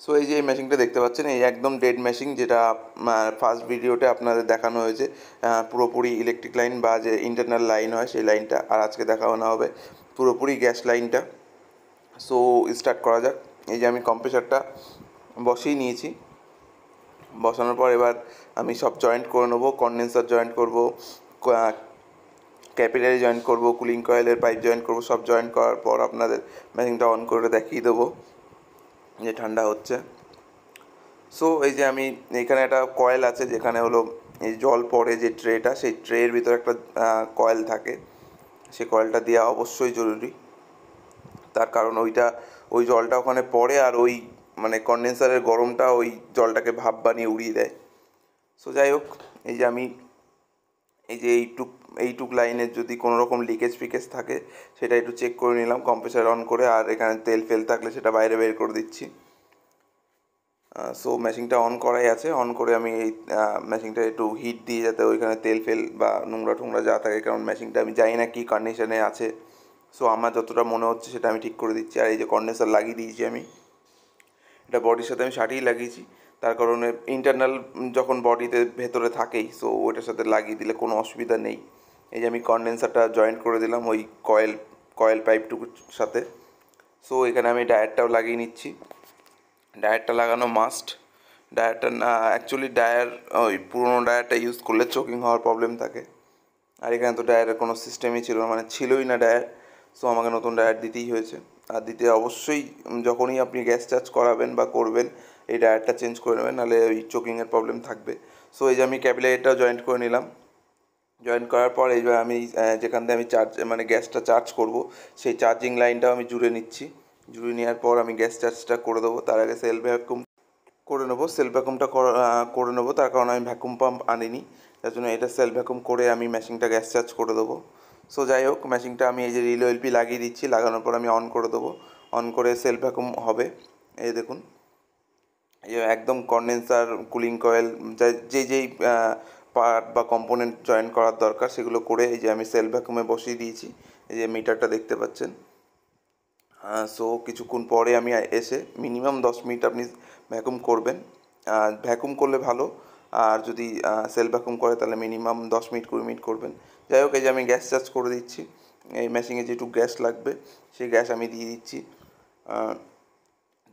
So এই যে এই মেশিনটা দেখতে পাচ্ছেন, এই একদম ডেড মেশিন, যেটা ফার্স্ট ভিডিওতে আপনাদের দেখানো হয়েছে পুরোপুরি ইলেকট্রিক লাইন বা যে ইন্টারনাল লাইন হয় সেই লাইনটা, আর আজকে দেখানো হবে পুরোপুরি গ্যাস লাইনটা। সো স্টার্ট করা যাক। এই যে আমি কম্প্রেসারটা বসিয়ে নিয়েছি, বসানোর পর এবার আমি সব জয়েন্ট করে নেবো। কন্ডেন্সার জয়েন্ট করব, ক্যাপিলারি জয়েন্ট করব, কুলিং কয়েলের পাইপ জয়েন্ট করব। সব জয়েন্ট করার পর আপনাদের মেশিনটা অন করে দেখিয়ে দেবো যে ঠান্ডা হচ্ছে। সো এই যে আমি এখানে একটা কয়েল আছে, যেখানে হলো এই জল পড়ে যে ট্রেটা, সেই ট্রের ভিতরে একটা কয়েল থাকে। সেই কয়েলটা দেওয়া অবশ্যই জরুরি, তার কারণ ওই জলটা ওখানে পড়ে, আর ওই মানে কন্ডেন্সারের গরমটা ওই জলটাকে ভাপ বানিয়ে উড়িয়ে দেয়। সো যাই হোক, এই যে আমি এই যে এইটুক লাইনের যদি কোনো রকম লিকেজ ফিকেজ থাকে সেটা একটু চেক করে নিলাম কম্প্রেসার অন করে, আর এখানে তেল ফেল থাকলে সেটা বাইরে বের করে দিচ্ছি। সো মেশিনটা অন করাই আছে, অন করে আমি এই মেশিনটা একটু হিট দিয়ে, যাতে ওইখানে তেল ফেল বা নোংরা টোংরা যা থাকে, কারণ মেশিনটা আমি জানি না কী কন্ডিশনে আছে। সো আমার যতটা মনে হচ্ছে সেটা আমি ঠিক করে দিচ্ছি। আর এই যে কন্ডেন্সার লাগিয়ে দিয়েছি আমি, এটা বডির সাথে আমি সাটিয়ে লাগিয়েছি, তার কারণে ইন্টারনাল যখন বডিতে ভেতরে থাকেই, সো ওটার সাথে লাগিয়ে দিলে কোনো অসুবিধা নেই। এই যে আমি কন্ডেন্সারটা জয়েন্ট করে দিলাম ওই কয়েল পাইপটুকুর সাথে। সো এখানে আমি ডায়ারটাও লাগিয়ে নিচ্ছি। ডায়ারটা লাগানো মাস্ট। ডায়ারটা না, অ্যাকচুয়ালি ডায়ার ওই পুরোনো ডায়ারটা ইউজ করলে চোকিং হওয়ার প্রবলেম থাকে, আর এখানে তো ডায়ারের কোনো সিস্টেমই ছিল না, মানে ছিলই না ডায়ার। সো আমাকে নতুন ডায়ার দিতেই হয়েছে। আর দিতে অবশ্যই যখনই আপনি গ্যাস চার্জ করাবেন বা করবেন এই ডায়ারটা চেঞ্জ করে নেবেন, নাহলে ওই চোকিংয়ের প্রবলেম থাকবে। সো এই যে আমি ক্যাপিলারিটাও জয়েন্ট করে নিলাম। জয়েন করার পর এইবার আমি যেখান থেকে আমি মানে গ্যাসটা চার্জ করব, সেই চার্জিং লাইনটাও আমি জুড়ে নিচ্ছি। জুড়ে নেওয়ার পর আমি গ্যাস চার্জটা করে দেবো। তার আগে সেলফ ভ্যাকুম করে নেবো। সেলফ ভ্যাকুমটা করে নেবো, তার কারণ আমি ভ্যাকুম পাম্প আনিনি, তার জন্য এটা সেলফ ভ্যাকুম করে আমি মেশিনটা গ্যাস চার্জ করে দেবো। সো যাই হোক, মেশিনটা আমি এই যে রিলে এলপি লাগিয়ে দিচ্ছি, লাগানোর পর আমি অন করে দেবো। অন করে সেলফ ভ্যাকুম হবে। এই দেখুন, এই যে একদম কন্ডেন্সার, কুলিং কয়েল, যেই পার্ট বা কম্পোনেন্ট জয়েন করার দরকার সেগুলো করে এই যে আমি সেলফ ভ্যাকুমে বসিয়ে দিয়েছি। এই যে মিটারটা দেখতে পাচ্ছেন। সো কিছুক্ষণ পরে আমি এসে মিনিমাম 10 মিনিট আপনি ভ্যাকুম করবেন। ভ্যাকুম করলে ভালো, আর যদি সেলফ ভ্যাকুম করে তাহলে মিনিমাম 10 মিনিট 20 মিনিট করবেন। যাই হোক, এই যে আমি গ্যাস চার্জ করে দিচ্ছি। এই মেশিনে যেটুকু গ্যাস লাগবে সেই গ্যাস আমি দিয়ে দিচ্ছি।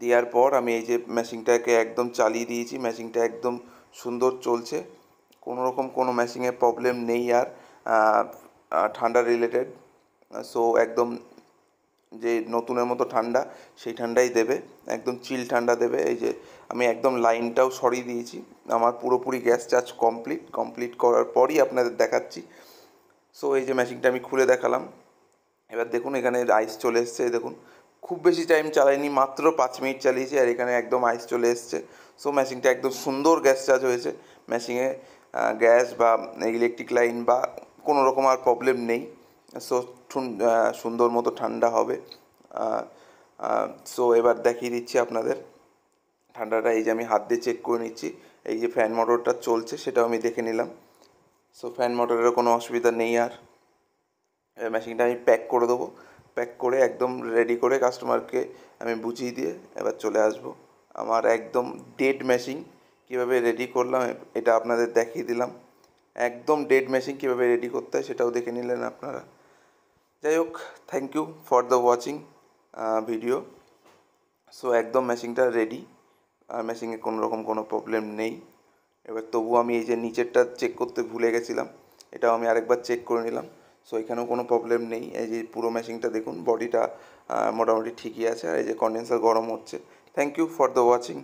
দেওয়ার পর আমি এই যে মেশিনটাকে একদম চালিয়ে দিয়েছি। মেশিনটা একদম সুন্দর চলছে, কোনো রকম কোনো মেশিনের প্রবলেম নেই আর ঠান্ডা রিলেটেড। সো একদম যে নতুনের মতো ঠান্ডা, সেই ঠান্ডাই দেবে, একদম চিল ঠান্ডা দেবে। এই যে আমি একদম লাইনটাও সরিয়ে দিয়েছি। আমার পুরোপুরি গ্যাস চার্জ কমপ্লিট করার পরই আপনাদের দেখাচ্ছি। সো এই যে মেশিনটা আমি খুলে দেখালাম। এবার দেখুন, এখানে আইস চলে এসছে। দেখুন, খুব বেশি টাইম চালাইনি, মাত্র 5 মিনিট চালিয়েছি, আর এখানে একদম আইস চলে এসছে। সো মেশিনটা একদম সুন্দর গ্যাস চার্জ হয়েছে। মেশিনে গ্যাস বা ইলেকট্রিক লাইন বা কোনো রকম আর প্রবলেম নেই। সো সুন্দর মতো ঠান্ডা হবে। সো এবার দেখিয়ে দিচ্ছি আপনাদের ঠান্ডাটা। এই যে আমি হাত দিয়ে চেক করে নিচ্ছি। এই যে ফ্যান মোটরটা চলছে সেটাও আমি দেখে নিলাম। সো ফ্যান মোটরেরও কোনো অসুবিধা নেই আর। মেশিনটা আমি প্যাক করে দেবো। প্যাক করে একদম রেডি করে কাস্টমারকে আমি বুঝিয়ে দিয়ে এবার চলে আসবো। আমার একদম ডেড মেশিন কীভাবে রেডি করলাম এটা আপনাদের দেখিয়ে দিলাম। একদম ডেড মেশিন কীভাবে রেডি করতে হয় সেটাও দেখে নিলেন আপনারা। যাই হোক, thank you for the watching video. So একদম মেশিনটা রেডি, আর মেশিনে কোনো রকম কোনো প্রবলেম নেই। এবার তবু আমি এই যে নিচেরটা চেক করতে ভুলে গেছিলাম, এটাও আমি আরেকবার চেক করে নিলাম। সো এখানেও কোনো প্রবলেম নেই। এই যে পুরো মেশিনটা দেখুন, বডিটা মোটামুটি ঠিকই আছে, আর এই যে কন্ডেন্সার গরম হচ্ছে। Thank you for the watching.